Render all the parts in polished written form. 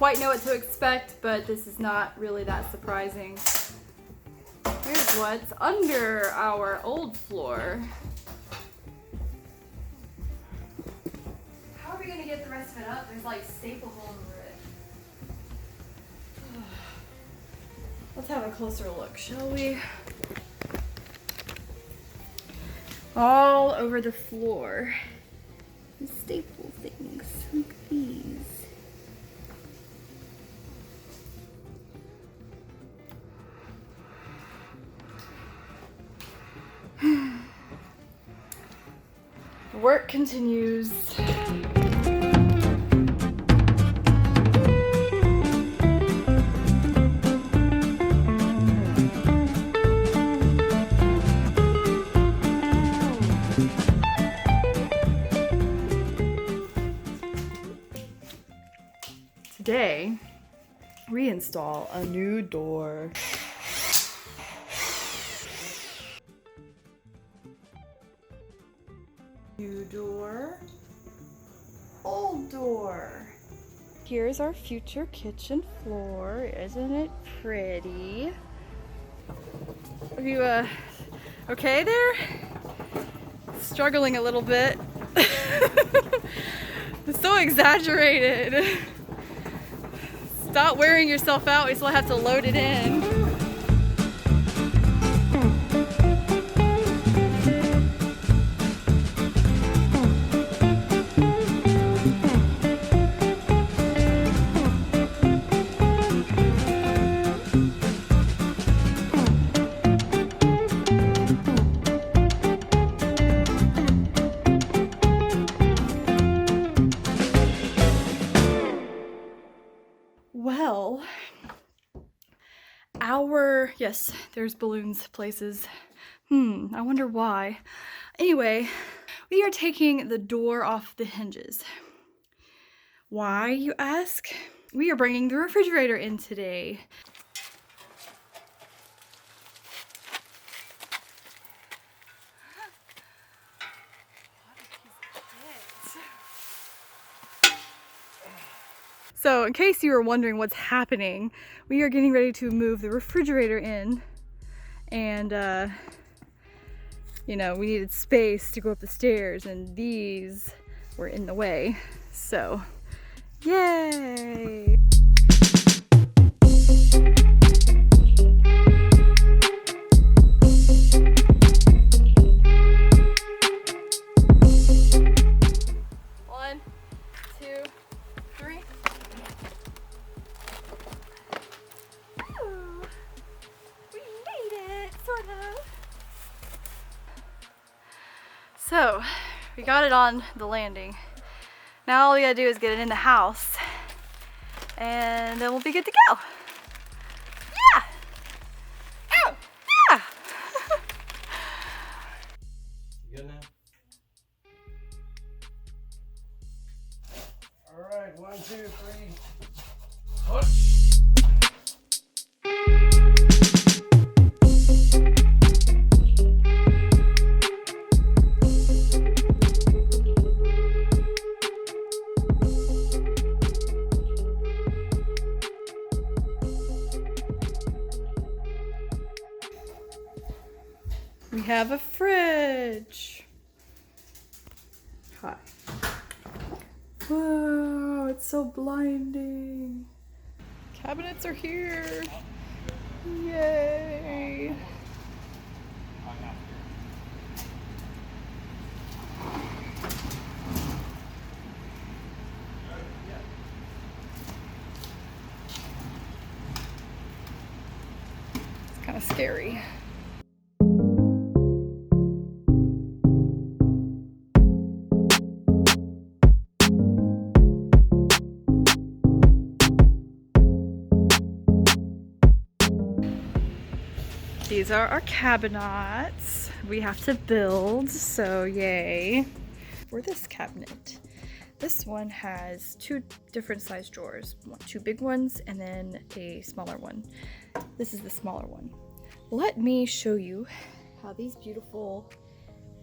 quite know what to expect, but this is not really that surprising. Here's what's under our old floor. How are we gonna get the rest of it up? There's like staple holes over it. Let's have a closer look, shall we? All over the floor. The staple things, like these. The work continues. Today, we install a new door. New door, old door. Here's our future kitchen floor. Isn't it pretty? Are you okay there? Struggling a little bit. It's so exaggerated. Stop wearing yourself out. We still have to load it in. Well, yes, there's balloons places. I wonder why. Anyway, we are taking the door off the hinges. Why, you ask? We are bringing the refrigerator in today. So in case you were wondering what's happening, we are getting ready to move the refrigerator in, and you know, we needed space to go up the stairs and these were in the way. So, yay! One, two, three. So, we got it on the landing. Now all we gotta do is get it in the house, and then we'll be good to go. Yeah! Oh, yeah! You good now? All right, 1, 2, 3. Push. We have a fridge. Hi. Whoa, it's so blinding. Cabinets are here. Yay. It's kind of scary. These are our cabinets we have to build, so yay. For this cabinet, this one has 2 different size drawers, 2 big ones and then a smaller one. This is the smaller one. Let me show you how these beautiful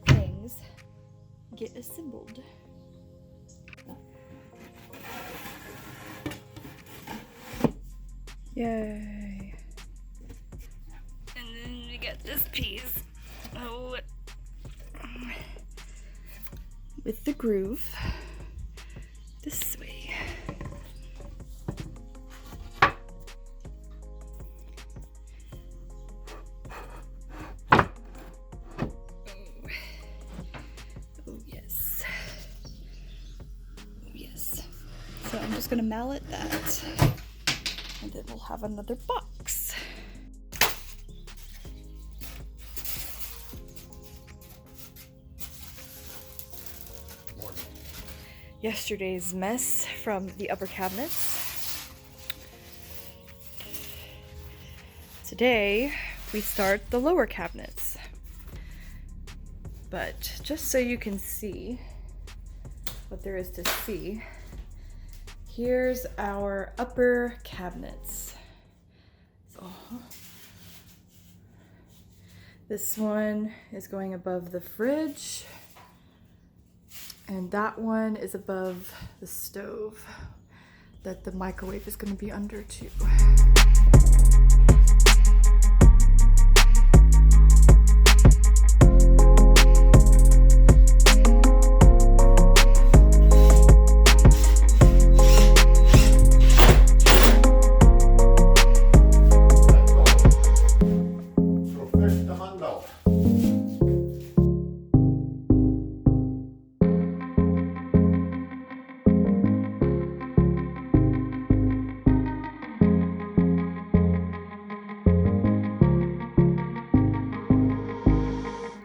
things get assembled. Yay. And then we get this piece. Oh. With the groove. This way. Oh yes. Oh yes. So I'm just gonna mallet that. And then we'll have another box. Yesterday's mess from the upper cabinets. Today we start the lower cabinets. But just so you can see what there is to see, here's our upper cabinets. So this one is going above the fridge. And that one is above the stove that the microwave is going to be under too.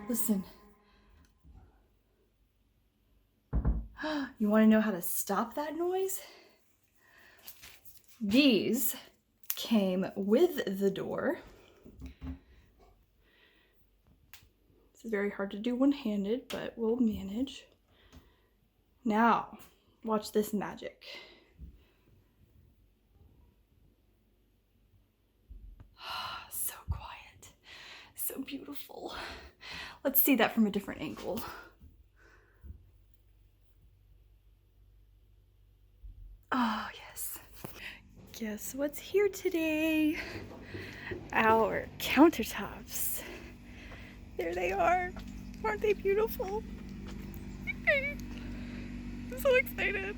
Listen. You want to know how to stop that noise? These came with the door. It's very hard to do one-handed, but we'll manage. Now, watch this magic. So quiet. So beautiful. Let's see that from a different angle. Oh, yes. Guess what's here today? Our countertops. There they are. Aren't they beautiful? I'm so excited.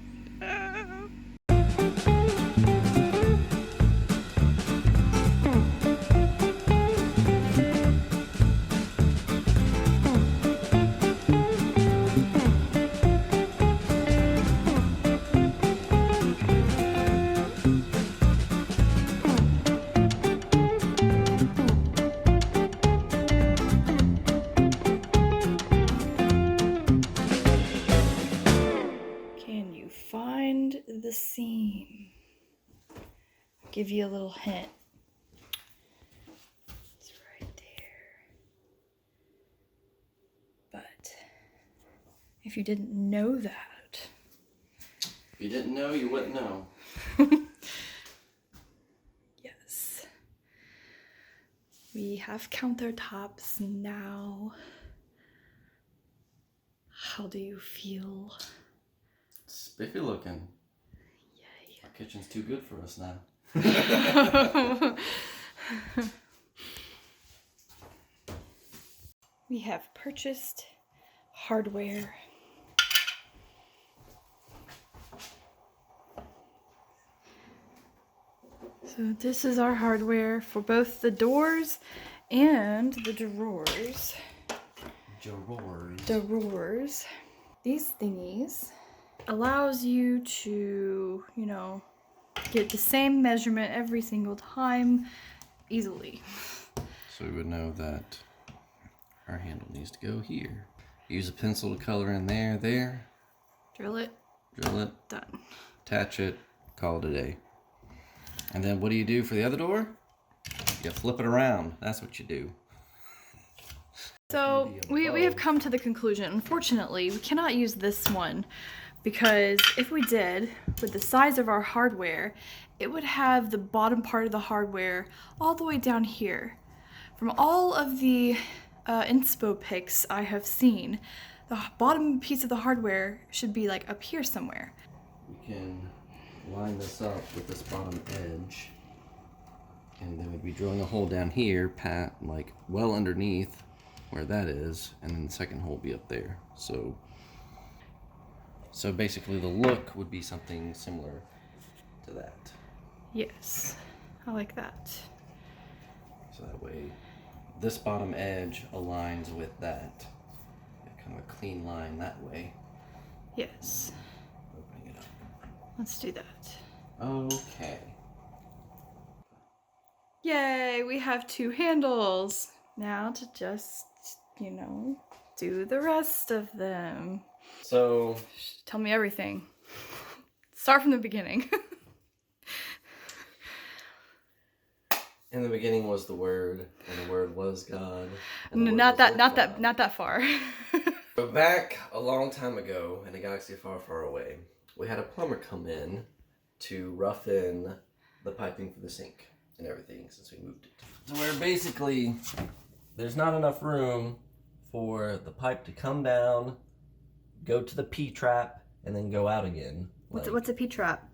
The seam. I'll give you a little hint. It's right there. But if you didn't know that. If you didn't know, you wouldn't know. Yes. We have countertops now. How do you feel? Spiffy looking. Yay. Our kitchen's too good for us now. We have purchased hardware. So this is our hardware for both the doors and the drawers. Drawers. These thingies allows you to, you know, get the same measurement every single time easily. So we would know that our handle needs to go here. Use a pencil to color in there. Drill it. Done. Attach it, call it a day. And then what do you do for the other door? You flip it around. That's what you do. So we have come to the conclusion, unfortunately, we cannot use this one because if we did, with the size of our hardware, it would have the bottom part of the hardware all the way down here. From all of the inspo pics I have seen, the bottom piece of the hardware should be like up here somewhere. We can line this up with this bottom edge And then we'd be drilling a hole down here, like well underneath where that is, and then the second hole would be up there. So basically the look would be something similar to that. Yes, I like that. So that way this bottom edge aligns with that. Kind of a clean line that way. Yes. Opening it up. Let's do that. Okay. Yay, we have 2 handles. Now to just, you know, do the rest of them. So Tell me everything. Start from the beginning. in the beginning was the Word, and the Word was God. Not that far. So back a long time ago, in a galaxy far, far away, we had a plumber come in to rough in the piping for the sink and everything since we moved it. So where basically there's not enough room for the pipe to come down, go to the P-trap, and then go out again. What's a P-trap?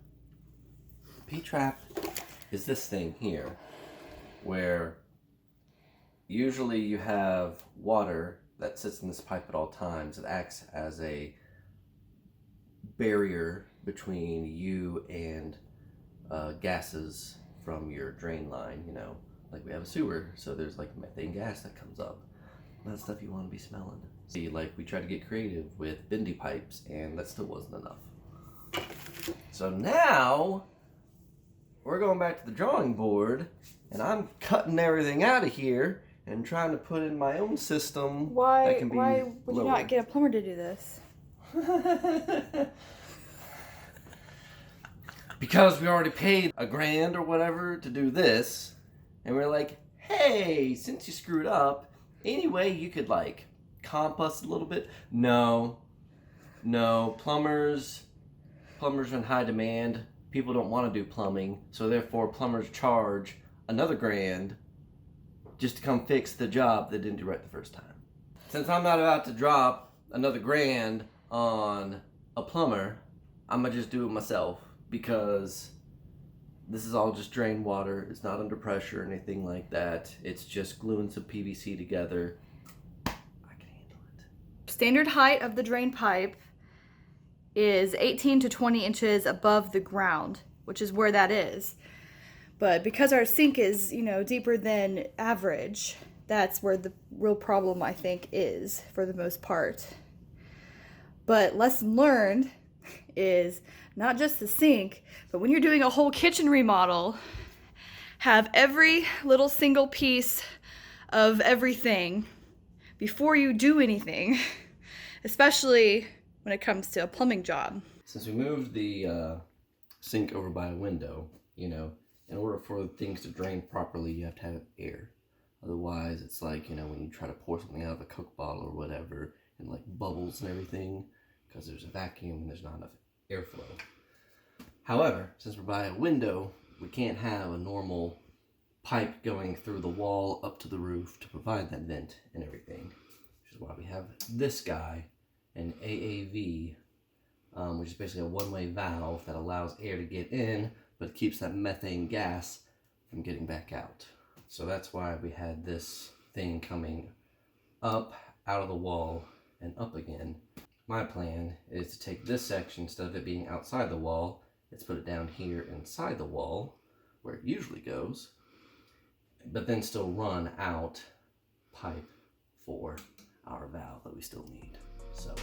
P-trap is this thing here, where usually you have water that sits in this pipe at all times. It acts as a barrier between you and gases from your drain line, you know. Like we have a sewer, so there's like methane gas that comes up. That's stuff you want to be smelling. See, like we tried to get creative with bendy pipes, and that still wasn't enough. So now we're going back to the drawing board, and I'm cutting everything out of here and trying to put in my own system. Why that can be would you not get a plumber to do this? Because we already paid $1,000 or whatever to do this, and we're like, hey, since you screwed up, anyway, you could like comp us a little bit. No, plumbers are in high demand. People don't want to do plumbing, so therefore plumbers charge another $1,000 just to come fix the job they didn't do right the first time. Since I'm not about to drop another $1,000 on a plumber, I'm gonna just do it myself, because this is all just drain water. It's not under pressure or anything like that. It's just gluing some PVC together. I can handle it. Standard height of the drain pipe is 18 to 20 inches above the ground, which is where that is. But because our sink is, you know, deeper than average, that's where the real problem, I think, is for the most part. But lesson learned is not just the sink, but when you're doing a whole kitchen remodel, have every little single piece of everything before you do anything, especially when it comes to a plumbing job. Since we moved the sink over by a window, you know, in order for things to drain properly, you have to have air. Otherwise, it's like, you know, when you try to pour something out of a Coke bottle or whatever, and like bubbles and everything, because there's a vacuum and there's not enough airflow. However, since we're by a window, we can't have a normal pipe going through the wall up to the roof to provide that vent and everything. Which is why we have this guy, an AAV, which is basically a one-way valve that allows air to get in, but keeps that methane gas from getting back out. So that's why we had this thing coming up out of the wall and up again. My plan is to take this section, instead of it being outside the wall, let's put it down here inside the wall, where it usually goes, but then still run out pipe for our valve that we still need. So